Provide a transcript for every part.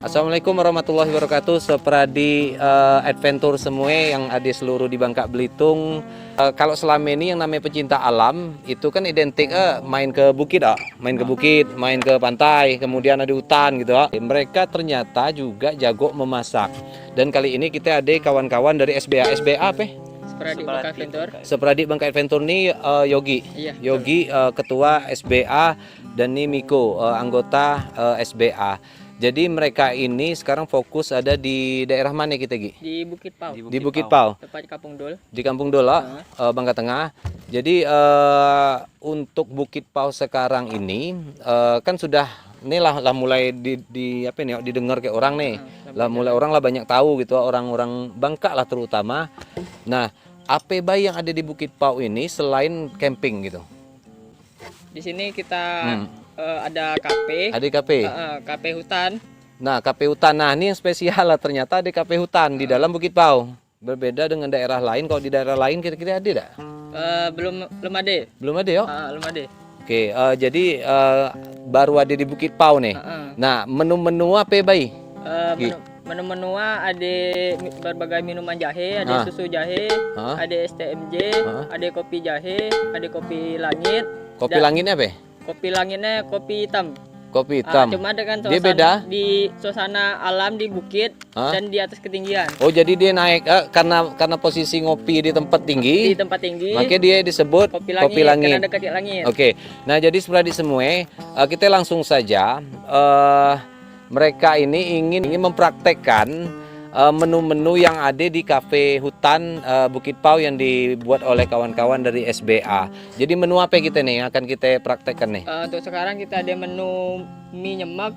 Assalamualaikum warahmatullahi wabarakatuh. Seperadi adventure semua yang ada seluruh di Bangka Belitung. Kalau selama ini yang namanya pecinta alam itu kan identik main ke bukit, main ke bukit, main ke pantai, kemudian ada hutan gitu. Mereka ternyata juga jago memasak. Dan kali ini kita ada kawan-kawan dari SBA. SBA apa? Seperadi Bangka Adventure. Seperadi Bangka Adventure nih Yogi. Iya, Yogi ketua SBA dan nih Miko anggota SBA. Jadi mereka ini sekarang fokus ada di daerah mana kita, Gi? Di Bukit Pau. Di Bukit Pau. Tepat Kampung Dol. Di Kampung Dola, Bangka Tengah. Jadi untuk Bukit Pau sekarang ini kan sudah inilah mulai apa nih didengar kayak orang nih. Lah mulai orang lah banyak tahu gitu, orang-orang Bangka lah terutama. Nah, apa yang ada di Bukit Pau ini selain camping gitu? Di sini kita ada kafe. Ada kafe. Kafe hutan. Nah, kafe hutan. Nah, ini yang spesial lah ternyata ada kafe hutan di dalam Bukit Pau. Berbeda dengan daerah lain. Kalau di daerah lain kira-kira ada enggak? Belum ada. Belum ada ya? Belum ada. Oke, jadi baru ada di Bukit Pau nih. Nah, menu-menu apa bayi? Menu-menu ada berbagai minuman jahe, ada susu jahe, ada STMJ, ada kopi jahe, ada kopi langit. Kopi langitnya apa? Kopi langitnya kopi hitam. Kopi hitam. Cuma ada kan Dia beda? di suasana alam di bukit dan di atas ketinggian. Oh, jadi dia naik karena posisi ngopi di tempat tinggi. Di tempat tinggi. Makanya dia disebut kopi langit. Karena dekat langit. Oke. Nah, jadi seperti semua, kita langsung saja mereka ini ingin mempraktekkan menu-menu yang ada di kafe hutan Bukit Pau yang dibuat oleh kawan-kawan dari SBA. Jadi menu apa kita nih yang akan kita praktekkan nih? Untuk sekarang kita ada menu mie nyemek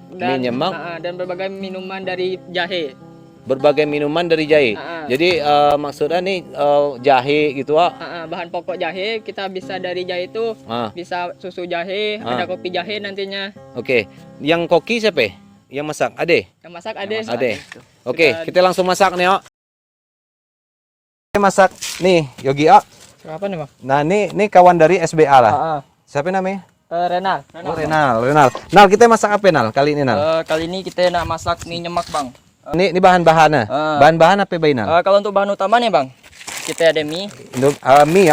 dan berbagai minuman dari jahe. Berbagai minuman dari jahe. Jadi maksudnya nih jahe gitu bahan pokok jahe kita bisa dari jahe itu bisa susu jahe, ada kopi jahe nantinya. Oke. Yang koki siapa? Yang masak? Ade? Yang masak Ade. Oke, kita langsung masak nih, Kita masak nih, Yogi, Kenapa nih, Bang? Nah, ini kawan dari SBA lah. Siapa namanya? Renal. Oh, Renal. Nal, kita masak apa, Nal? Kali ini, Nal? Kali ini kita nak masak mie nyemek, Bang. Ini bahan-bahannya. Bahan-bahan apa, Bay, Nal? Kalau untuk bahan utamanya, Bang, kita ada mie. Mie,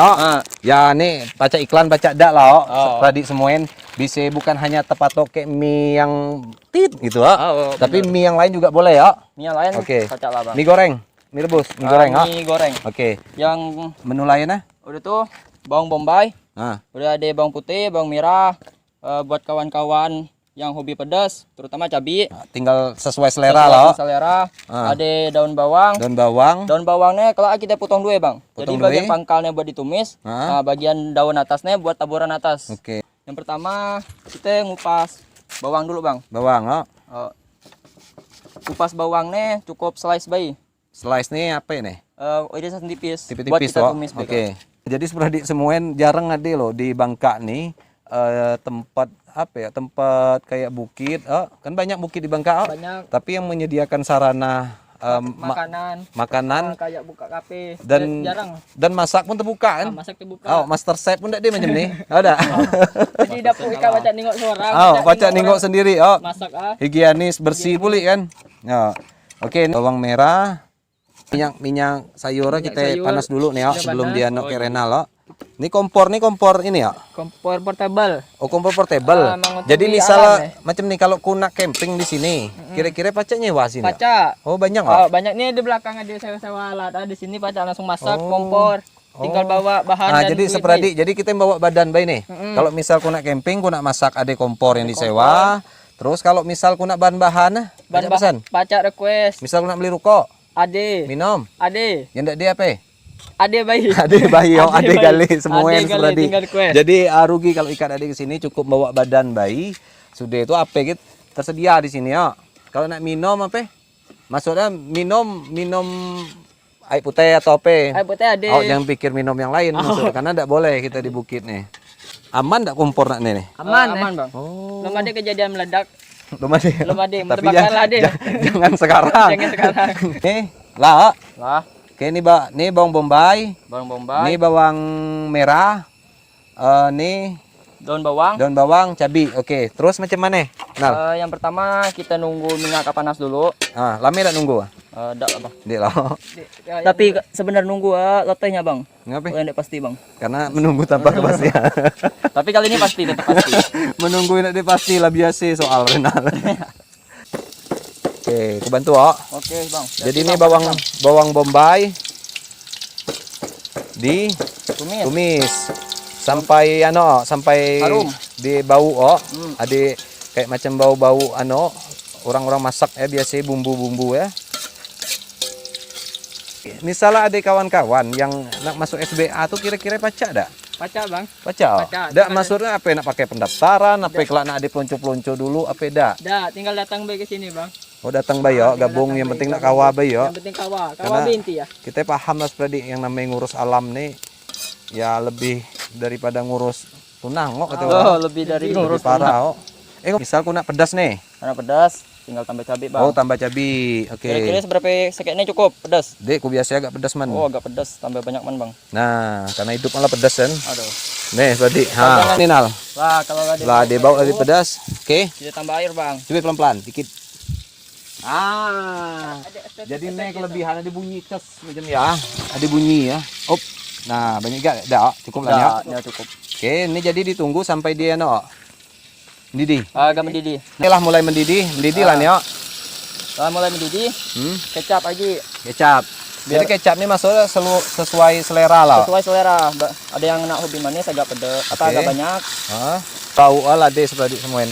Ya, nih, baca iklan, baca dak lah, Tadi semuain bisa bukan hanya tepat kayak mie yang tit gitu, tapi mie yang lain juga boleh, ya. Mie yang lain, Oke. kocak lah, Bang. Mie goreng, mie rebus, mie goreng, Mie goreng. Oke. Yang Menu lainnya? udah tuh bawang bombay. Udah ada bawang putih, bawang merah. Buat kawan-kawan yang hobi pedas, terutama cabai. Tinggal sesuai selera lah. Selera. Ada daun bawang. Daun bawangnya kalau kita potong dua, Bang. Jadi bagian pangkalnya buat ditumis, bagian daun atasnya buat taburan atas. Oke. Yang pertama kita ngupas bawang dulu, Bang. Bawang, Kupas bawangnya cukup slice bayi. Slice nih apa ini? Ini tipis. Tipis-tipis, buat kita tumis. Oke. Jadi seperti semuanya jarang ada loh di Bangka nih tempat apa ya? Tempat kayak bukit. Kan banyak bukit di Bangka. Banyak. Tapi yang menyediakan sarana makanan kayak buka kafe dan jarang. Dan masak pun terbuka kan? Masak terbuka. Master chef pun enggak dia macam ni. Ada. Jadi dapur ikan baca nengok suara. Baca nengok sendiri. Masak higienis bersih pulih kan. Oke, bawang merah. Minyak sayur kita panas dulu nih, sebelum dia nok ke Renal. Ini kompor ini ya. Kompor portable. Oh, kompor portable. Jadi misalnya macam nih kalau ku nak camping di sini, kira-kira pacak nyewa sini. Pacak. Oh, banyak banyak nih di belakang ada sewa-sewa alat. Di sini pacak langsung masak kompor. Tinggal bawa bahan dan jadi seperti jadi kita bawa badan bayi nih. Kalau misal ku nak camping, ku nak masak ada kompor yang disewa. Terus kalau misal ku nak bahan-bahan, pesan. Pacak request. Misal ku nak beli rokok. Ade. Minum. Ade. Yang ndak dia apa? Ade bayi. Ade gali semua yang seperti. Jadi rugi kalau ikan ade ke sini cukup bawa badan bayi. Sudah itu apa gitu tersedia di sini ya. Kalau nak minum apa? Maksudnya minum air putih atau apa? Air putih ade. Jangan pikir minum yang lain maksudnya karena enggak boleh kita di bukit nih. Aman enggak kompor nak nih? Aman, Bang. Belum ada kejadian meledak. Belum ada. Tapi jangan sekarang. Nih, lah. Oke, ini bawang bombay. Ini bawang merah. Nih daun bawang. Daun bawang, cabai. Oke, terus macam mana? Nal. Yang pertama kita nunggu minyak panas dulu. Lama tak nunggu? Dak lah bang. Dek lah. Tapi sebenarnya nunggu letihnya bang. Ngapa? Yang pasti bang. Karena menunggu tanpa kepastian. Tapi kali ini pasti, tetap pasti. Menunggu ini pasti lah biasa soal Renal. Oke, aku bantu oh. Oke bang. Jadi ini bawang bombay di tumis sampai sampai harum. Di bau oh. Ada kayak macam bau-bau orang-orang masak ya biasa bumbu-bumbu ya. Misalnya ada kawan-kawan yang nak masuk SBA tuh kira-kira pacak dak? Pacak bang. Pacak. Pacak. Dak maksudnya apa nak pakai pendaftaran, apa kelak nak ada pelonco-pelonco dulu apa dak? Dak, tinggal datang baik ke sini bang. Oh datang bayo, gabung yang penting nak kawa bayo. Yang penting kawa binti ya. Kita paham Mas Pradi yang namanya ngurus alam nih ya lebih daripada ngurus tunang kok kata orang. Lebih dari Lebih ngurus parah kok. Misal aku nak pedas nih. karena pedas, tinggal tambah cabai bang. Oh tambah cabai. Oke. Kira-kira seberapa seketnya cukup pedas? Dek, aku biasa agak pedas man. Oh agak pedas, tambah banyak man bang. Nah, karena hidup malah pedas kan. Aduh. Nih, Pradi. Ha, ini Nal. Lah kalau Lah, dia bau lebih pedas. Oke. kita tambah air bang. Coba pelan-pelan, dikit. Jadi ini kelebihan ada bunyi tes macam ya. Ada bunyi ya. Op. Nah, banyak gak? Dah, cukup lah ya. Ya cukup. Oke, ini jadi ditunggu sampai dia mendidih. Agak mendidih. Inilah mulai mendidih lah nih, Kalau mulai mendidih, kecap lagi. Kecap. Jadi kecap ini masuknya sesuai selera lah. Sesuai selera. Ada yang nak hobi manis agak pedas, agak banyak. Tahu lah deh seperti semuanya.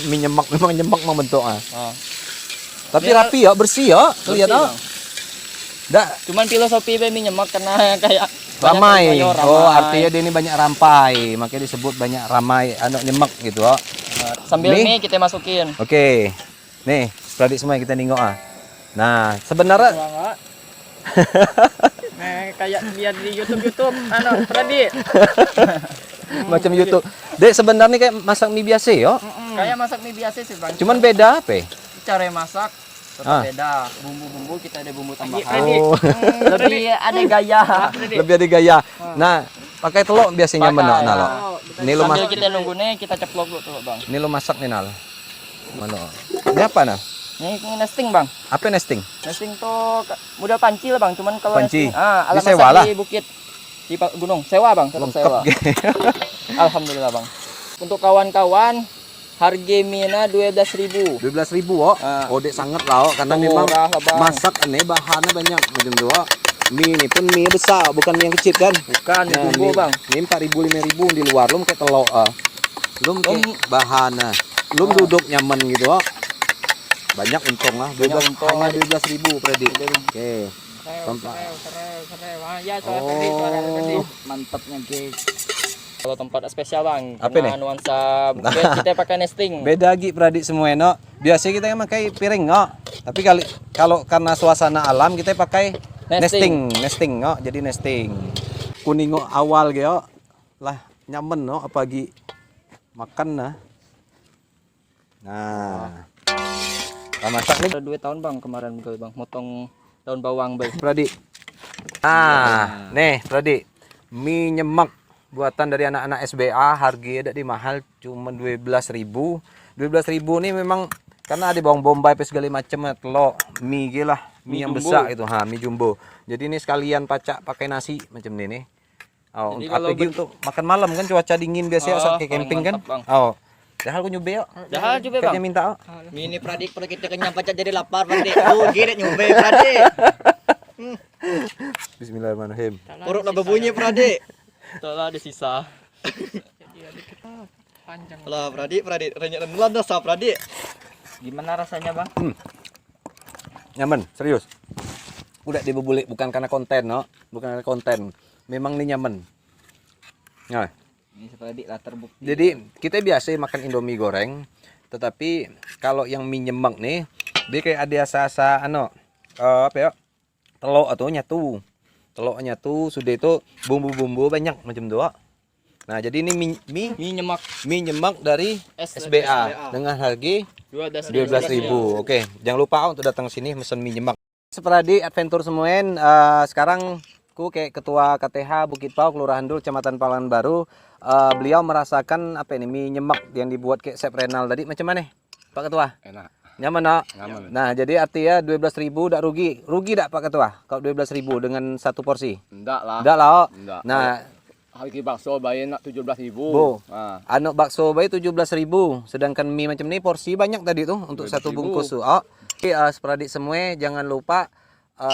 Mie nyemak memang nyemak membentuknya. Tapi rapi ya, bersih ya, lihat oh. Dak, Cuman filosofi mie nyemak karena kayak ramai. ramai. Oh, artinya dia ini banyak rampai, makanya disebut banyak ramai nyemak gitu oh. Sambil mie kita masukin. Oke. Nih, Pradik semua kita nengok Nah, sebenarnya Kayak lihat di YouTube Pradik. macam YouTube. Dek, sebenarnya kayak masak mie biasa yo. Kayak masak mie biasa sih, Bang. Cuman beda apa? Cara masak tetap beda. Bumbu-bumbu kita ada bumbu tambahan. Oh. Lebih ada gaya. Lebih ada gaya. Nah, pakai telur biasanya mana Nal? Ini lo Sambil masak. kita nunggu nih, kita ceplok dulu tuh, Bang. Ini lo masak nih Nal. Mana? Ini apa Nal? Ini nesting, Bang. Apa nesting? Nesting tuh model panci lah, Bang. Cuman kalau Panci. nesting, alam Disewa masak lah. di bukit di gunung. Sewa, Bang, tetap sewa. Alhamdulillah, Bang. Untuk kawan-kawan harga mie-nya 12.000. 12.000 oh. Oh, dek sangat lah oh. Karena memang Murah lah, Bang. masak ini bahannya banyak macam tu oh. Mie ini pun mie besar, bukan mie yang kecil kan? Bukan Nah, bumbu, Bang. Ini 4.000 5.000 di luar lum kayak telur Lum kayak bahannya. Lum duduk nyaman gitu oh. Banyak untung lah. 12 hanya 12.000 Predik. Oke. Mantapnya guys. Kalau tempat spesial bang, Apa karena nih? nuansa bukit kita pakai nesting. Beda lagi Pradik semua no. Biasanya kita yang pakai piring no. Tapi kalau karena suasana alam kita pakai nesting no. Jadi nesting. Kuning no, awal gitu. Lah nyaman no apalagi makan nah. Nah. Masak nih. Udah 2 tahun bang kemarin gue bang, motong daun bawang bang. Pradik. Nih Pradik. Mie nyemak buatan dari anak-anak SBA harganya ada di mahal cuma 12.000. 12.000 nih memang karena ada bawang bombay segala macam telur mie gila mie yang jumbo. besar itu mie jumbo. Jadi ini sekalian pacak pakai nasi macam ini nih. Oh, apalagi untuk makan malam kan cuaca dingin biasanya saat kayak camping kan. Mantap, Oh. Dahal aku nyoba yuk. Dahal coba bang. Kayaknya minta. Mini Pradik perut kita kenyang pacak jadi lapar Pradik. Tuh giret nyoba Pradik. Bismillahirrahmanirrahim. Perut lah berbunyi Pradik. Setelah ada sisa. Lah Pradik renyek renulan dah sah Pradik. Gimana rasanya bang? Nyaman, serius. Udah dibebulik bukan karena konten, no. Bukan karena konten. Memang ini nyaman. Nah, Ini Pradik lah terbukti. jadi kita biasa makan Indomie goreng, tetapi kalau yang mie nyemak nih, dia kayak ada asa-asa apa ya? Telur atau nyatu. Telur nyatu sudah itu bumbu-bumbu banyak macam doa. Nah, jadi ini mie Mie nyemak dari SBA dengan harga 12.000. Oke, jangan lupa untuk datang sini mesen mie nyemak. Seperti adventure semuanya sekarang ku kayak ketua KTH Bukit Pau Kelurahan Dul Kecamatan Palangan Baru beliau merasakan apa ini mie nyemek yang dibuat kayak Chef Renal tadi macam mana Pak Ketua? Enak. Nyaman nak? Nyaman. Nah jadi artinya 12.000 tak rugi. Rugi tak Pak Ketua kalau 12.000 dengan satu porsi? Enggak lah. Enggak lah. Oh. Enggak. Nah Harga bakso bayar nak 17.000. Bu, Ah. anak bakso bayi 17.000, sedangkan mie macam ni porsi banyak tadi tuh untuk 12.000. satu bungkus tuh. Oh, oke, seperadik semua jangan lupa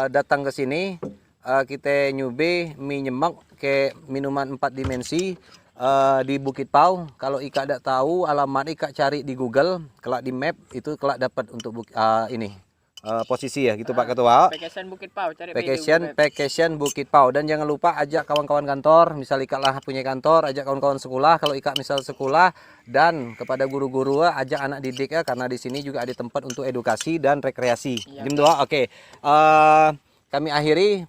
datang ke sini. Kita nyoba mie nyemek ke minuman 4 dimensi di Bukit Pau. Kalau Ika tidak tahu alamat Ika cari di Google, kelak di map itu kelak dapat untuk ini posisi ya gitu Pak Ketua. Vacation Bukit Pau, cari Vacation Bukit Pau, dan jangan lupa ajak kawan-kawan kantor, misal Ika lah punya kantor, ajak kawan-kawan sekolah kalau Ika misal sekolah, dan kepada guru-guru ajak anak didik ya, karena di sini juga ada tempat untuk edukasi dan rekreasi. Jam 2. Oke. Kami akhiri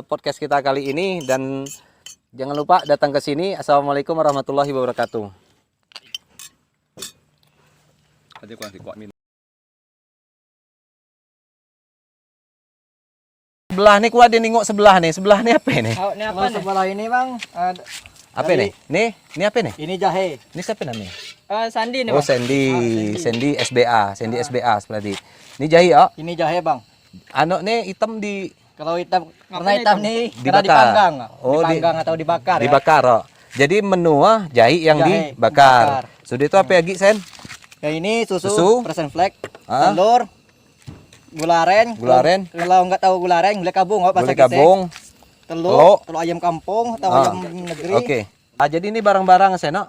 podcast kita kali ini dan jangan lupa datang ke sini. Assalamualaikum warahmatullahi wabarakatuh. Tadi kurang kuat minum. Sebelah nih kuat dia nengok sebelah nih. Sebelah nih apa nih? Oh, ini apa Kalau nih? sebelah ini bang, Apa nih? Ini apa nih? ini jahe. Ini siapa namanya? Sandi nih Oh, bang. Sandy SBA, Sandy SBA seperti. Ini jahe ya. Ini jahe bang. Anak nih hitam di Kalau hitam, karena hitam nih, karena Dibakar. dipanggang. Oh, dipanggang atau dibakar ya. dibakar. Oh. Jadi menu jahe yang Jahe, dibakar. dibakar. Sudah itu apa lagi, Sen? Ya ini susu, Susu. persen flake, Ah. telur, gula aren. Gula aren. Kalau nggak tahu gula aren, gula kabung, Gulai kabung. telur, telur ayam kampung atau Ah. ayam negeri. Oke. Jadi ini barang-barang Sen, no?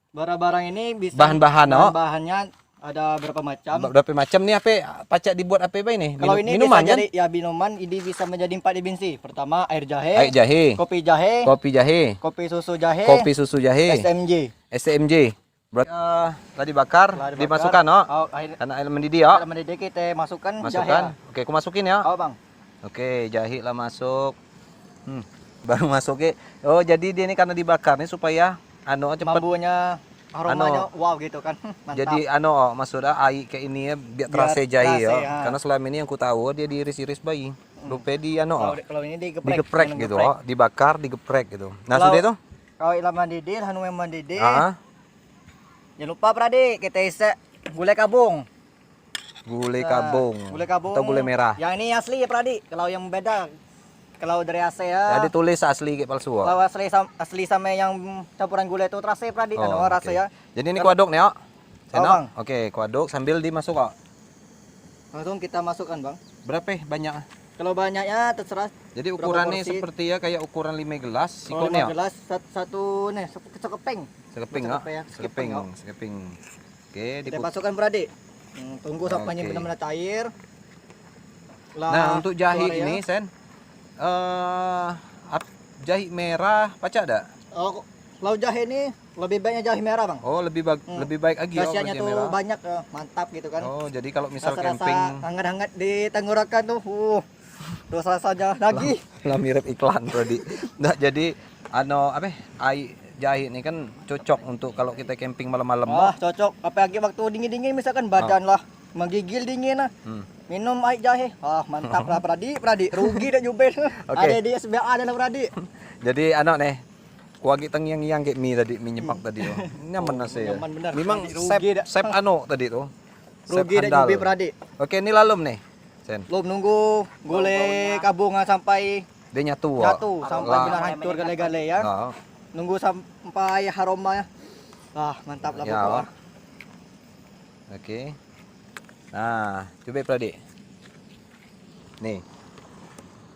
Barang-barang ini bisa Bahan-bahan, oh. bahannya ada berapa macam. Berapa macam nih apa pacak dibuat apa ini? Kalau ini minuman bisa kan? jadi ya minuman, ini bisa menjadi 4 dimensi. Pertama air jahe, Air jahe, kopi jahe, kopi jahe, kopi susu jahe, kopi susu jahe, SMJ. SMJ. Berarti telah dibakar, Telah dibakar. dimasukkan, no? Oh, akhirnya Karena air mendidih, ya. kita mendidih, kita masukkan jahe. Masukkan. Oke, aku masukin ya. Oh bang, Oke, jahe lah masuk. Baru masuk ke. Oh, jadi dia ini karena dibakar nih supaya cepat. mambunya aromanya wow gitu kan. Mantap. Jadi maksudnya air kayak ini ya biar terasa jahe ya. terasa, ya. Karena selama ini yang ku tahu dia diiris-iris bayi. Lupa di kalau ini digeprek gitu, geprek. dibakar, digeprek gitu. Nah, Kalau- sudah itu? Kalau ilang mendidih, hanu yang mendidih. Ah, Jangan lupa Pradi, kita isi gulai kabung. gulai Nah, kabung. Gulai kabung. Atau gulai merah. Yang ini asli ya Pradi. Kalau yang beda, kalau dari Asia. Jadi tulis asli kayak palsu. Kalau asli sama yang campuran gulai itu terasa Pradi, kan oke. rasa ya. Jadi ini kuaduk nih, Seno. Bang. Oke, kuaduk sambil dimasuk, kok. Langsung kita masukkan bang. Berapa banyak? Kalau banyaknya terserah. Jadi Berapa ukurannya porsi? seperti ya kayak ukuran 5 gelas, Kalau ikutnya. 5 gelas satu nih sekeping. Sekeping, Sekeping ya, Sekeping, sekeping, sekeping. Oke, Kita masukkan Pradi. Tunggu sampai Oke. benar-benar cair. Nah, untuk jahe keluar ya. ini, Sen, jahe merah pacak ada? Oh, lauk jahe ini lebih banyak jahe merah bang. Oh, lebih baik lagi Khasiatnya jahe tuh merah. banyak, mantap gitu kan. Oh, jadi kalau misal Rasa-rasa camping hangat-hangat di tenggorokan tuh, dosa saja lagi. lah mirip iklan tadi. Nah, jadi air jahe ini kan cocok untuk kalau kita camping malam-malam. Wah, cocok. Apalagi waktu dingin-dingin misalkan badan lah menggigil dingin lah. Minum air jahe. Mantap lah Pradi. Rugi dah jubel. Oke. Ada di SBA ada lah Pradi. Jadi nih kuagi tengyang kayak mie tadi, mie nyepak tadi tuh. Nyaman nasi ya. nyaman bener. Memang Rugi dah. sep tadi tuh. Sep Rugi dah handal. jubel Pradi. Oke, ini lalum nih. Sen. Belum nunggu gulai kabung sampai Dia nyatu. jatuh, sampai benar hancur gale-gale ya. Oh. Nunggu sampai aroma ya. Mantap lah Ya, pokoknya. Oke. Nah, coba Pradi. Nih.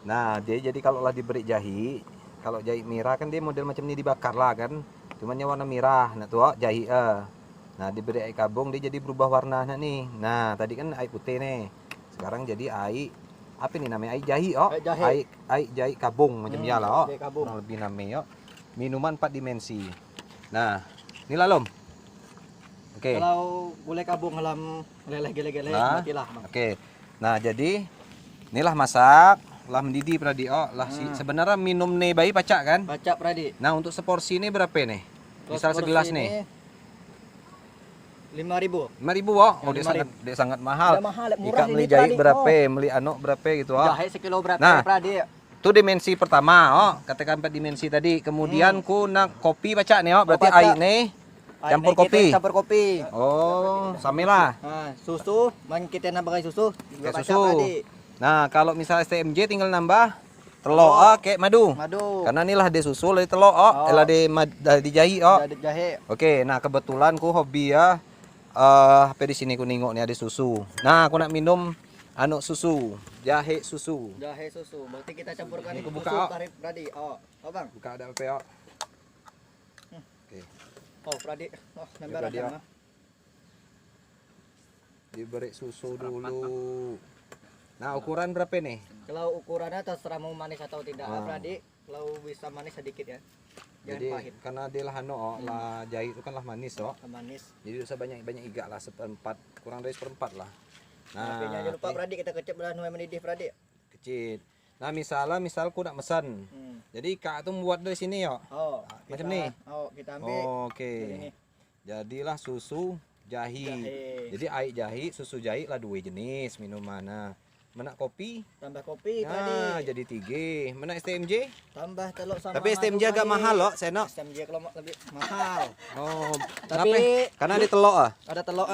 Nah, dia jadi kalau lah diberi jahe, kalau jahe merah kan dia model macam ini dibakar lah kan. Cuman yang warna merah, nah tuh jahe. Nah, diberi air kabung dia jadi berubah warna nih. Nah, tadi kan air putih nih. Sekarang jadi air apa nih namanya? Air jahe, Air jahe. Air jahe kabung macam ya lah. jahe kabung. Kurang lebih namanya. Minuman 4 dimensi. Nah, ini lalom. Oke. Kalau gulai kabung halam leleh gele-gele Nah, matilah bang. Oke. Nah, jadi inilah masak, lah mendidih Pradi. Sebenarnya minum nih bayi pacak kan? Baca Pradi. Nah, untuk seporsi ini berapa nih? Misal Porsi segelas ini nih. 5.000. 5.000, Oh, dia 5.000. sangat mahal. Dia mahal, murah Ika ini, beli jahe Pradi. berapa? Beli beli berapa gitu, Jahe sekilo berapa Nah. Pradi? Itu dimensi pertama, oh. Katakan 4 dimensi tadi. Kemudian ku nak kopi baca nih, oh. Berarti baca. air nih campur kopi. Campur kopi. Oh, samilah. Nah, susu, man kita nak pakai susu. juga Kayak baca susu. tadi. Nah, kalau misalnya STMJ tinggal nambah telur, oh, kayak madu. Madu. Karena inilah dia susu, lah telur, oh, lah di jahi, oh. Ada jahe. Oke, nah kebetulan ku hobi ya. Apa di sini ku nengok nih ada susu. Nah, aku nak minum anu susu, jahe susu. Jahe susu. Berarti kita campurkan Ini aku susu buka, oh. Pradi. Oh, Bang. Buka ada apa ya? Oke. Oh, Pradi. Oh, nambah Pradi, rasa. oh. Mah. Diberi susu dulu. Nah, ukuran berapa nih? Kalau ukurannya terserah mau manis atau tidak, Ah. Pradi. Kalau bisa manis sedikit ya. Jangan Jadi pahit. karena dia lah anu, oh, lah jahe itu kan lah manis, oh. Manis. Jadi usah banyak iga lah, 1/4, kurang dari 1/4 lah. Nah, jangan lupa oke. Pradi, kita kecep lah nu mendidih Pradi. Kecil. Nah, misalku nak pesan. Jadi Kak tuh buat dari sini ya. Oh, Macam kita- nih? Oh, kita ambil. Oke. Jadi ini. Jadilah susu jahe. Jahe. Jadi air jahe, susu jahe lah 2 jenis minuman. Mana kopi? Tambah kopi Nah, Pradi. jadi 3. Mana STMJ? Tambah telur sama Tapi STMJ madu, agak Pradi. mahal loh, Seno. STMJ kalau lebih mahal. Oh, Tapi- kenapa? Karena ada telur ah. Ada telur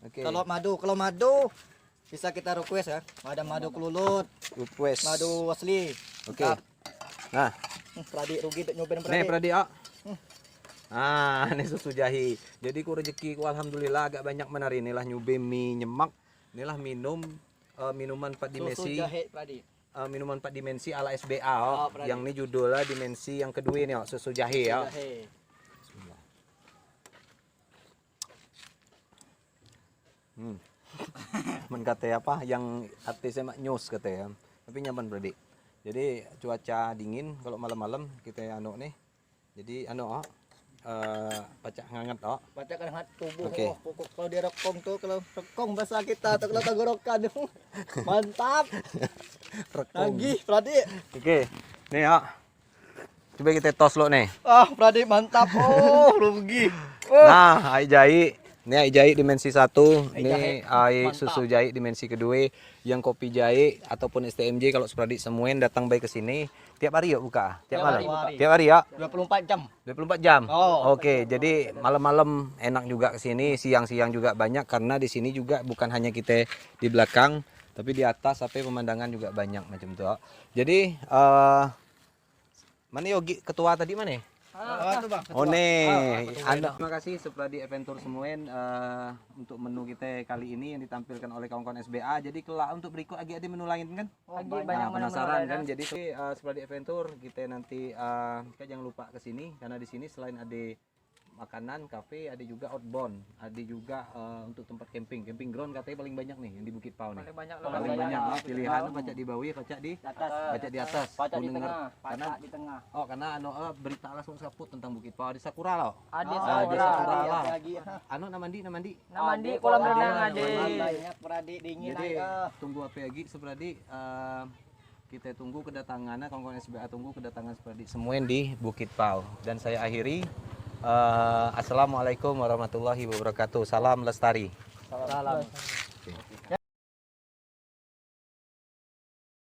Oke. telur madu. Kalau madu bisa kita request ya. Ada madu kelulut, Request. madu asli. Oke. Nah, Pradi rugi untuk nyobain nih Pradi. Pradi, ah. Ini susu jahe. Jadi ku rezeki ku alhamdulillah agak banyak benar inilah nyobain mie nyemak. Inilah minuman 4 Susu dimensi. jahe Pradi. Minuman 4 dimensi ala SBA, Oh, oh. Pradi. Yang ini judulnya dimensi yang kedua ini, oh, susu jahe, ya. Jahe. Bismillah. Men kata apa yang artisnya mak news kata ya. Tapi nyaman Brady. Jadi cuaca dingin kalau malam-malam kita anu nih. Jadi anu pacak hangat, oh. Baca kan hangat tubuh. Oke. Oh, pokok kalau dia rekong tuh, kalau rekong bahasa kita atau kalau tenggorokan. Mantap. Rekong. Lagi Pradi. Oke. Nih, ya. Coba kita tos lo nih. Ah, Pradi mantap. Oh, rugi. Nah, air jahe. Ini air jahe dimensi 1, Air ini jahe, air mantap. susu jahe dimensi kedua, yang kopi jahe ataupun STMJ kalau Supradi semuen datang baik ke sini tiap hari yuk buka, tiap malam. hari buka. Tiap hari ya. 24 jam. 24 jam. Oh. Oke, jadi malam-malam enak juga ke sini, siang-siang juga banyak karena di sini juga bukan hanya kita di belakang, tapi di atas sampai pemandangan juga banyak macam itu. Jadi mana Yogi ketua tadi mana? Ah, itu Bang. Oh nih, terima kasih Supradi Adventure semuen untuk menu kita kali ini yang ditampilkan oleh kawan-kawan SBA. Jadi kelak untuk berikut lagi ada menu lain kan? Lagi Nah, banyak penasaran menu-menu kan? lain. Jadi Supradi Adventure kita nanti kita jangan lupa ke sini karena di sini selain ada makanan, kafe, ada juga outbound, ada juga untuk tempat camping ground katanya paling banyak nih yang di Bukit Pau nih. Paling banyak Paling banyak pilihan baca di bawah, baca di atas. baca di atas. Baca Aku di denger. tengah, Karena di tengah. karena berita langsung saput tentang Bukit Pau di Sakura loh. Ada Ah, di Sakura. Sakura lah. Lagi. Anu namandi. Namandi kolam renang ada. Banyak Pradi dingin Jadi aja. tunggu apa lagi Supradi kita tunggu kedatangannya kawan-kawan SBA tunggu kedatangan Supradi semuen di Bukit Pau dan saya akhiri assalamualaikum warahmatullahi wabarakatuh. Salam lestari. Salam.